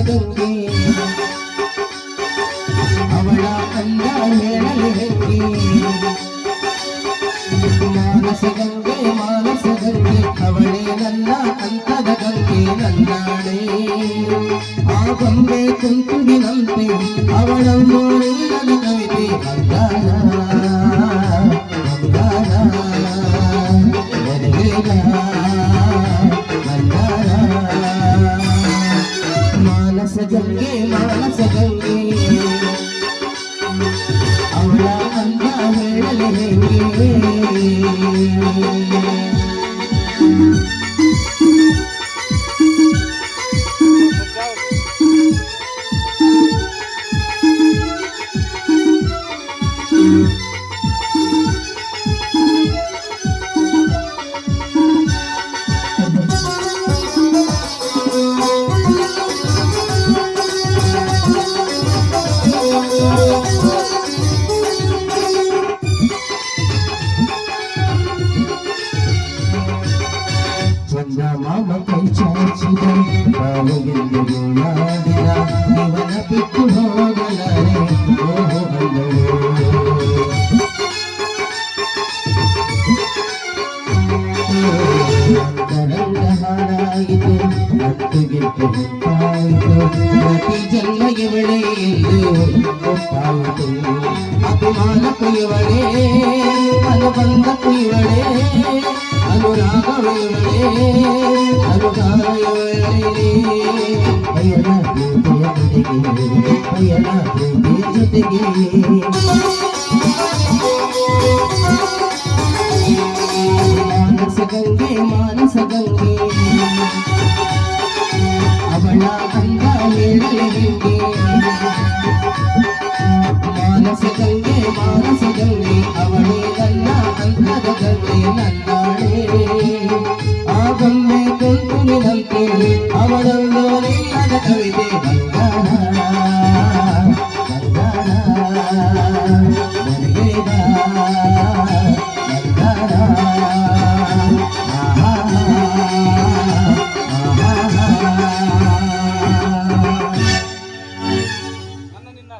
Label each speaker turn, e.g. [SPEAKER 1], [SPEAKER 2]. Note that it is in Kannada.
[SPEAKER 1] ಗಂಗೆ ಅವಳ ಅಂದ ಹೇಳಲಿ ಹೆಂಗೆ ಮಾನಸ ಗಂಗೆ ಅವಳೇ ನನ್ನ ಅಂತದ ಗಂಗೆ ನನ್ನಾಳೆ ಆ ಗೊಂಬೆ ತುಂತುರಿನಂತೆ ಅವಳನ್ನು ನಿಲ್ಲದ ಕವಿತೆ ಬಂಗಾರ ಮಾನಸ ಗಂಗೆ ಅವಳ ಅಂದ ಹೇಳಲಿ ಹೆಂಗೆ ಮಾಮ ಕೈ ಚಾಚಿದ ಕಾಲಗೆಂದು ನಾಡಿದ ಇವನ ಬಿಟ್ಟು ಹೋಗಲಾರೆ ಓಹೋ ಅಂತರಂಗ ಹಾಳಾಯಿತು ಹತ್ತುಗೆಟ್ಟು ಹೊತ್ತಾಯಿತು ಪ್ರತಿ ಜನ್ಮ ಇವಳೇ ಎಂದು ಗೊತ್ತಾಯಿತು ಅಭಿಮಾನಕ್ಕೂ ಇವಳೇ ಅನುಬಂಧಕ್ಕೂ ಇವಳೇ ಅನುರಾಗವೇ ಅನುಗಾಯವೇ ಪಯಣ ಪ್ರೀತಿಯ ಪಯಣ ಪ್ರೀತಿಯ ಜೊತೆಗೆ ಮಾನಸ ಗಂಗೆ ಅವಳ ಅಂದ ಹೇಳಲಿ ಹೆಂಗೆ ಮಾನಸ ಗಂಗೆ ಅವಳೇ ನನ್ನ ಅಂತದ ಗಂಗೆ ನನ್ನಾಳೆ ಆ ಗೊಂಬೆ ತುಂತುರಿನಂತೆ ಅವಳನ್ನು ನಿಲ್ಲದ ಕವಿತೆ ಬಂಗಾರ
[SPEAKER 2] ನನ್ನ ನಿನ್ನ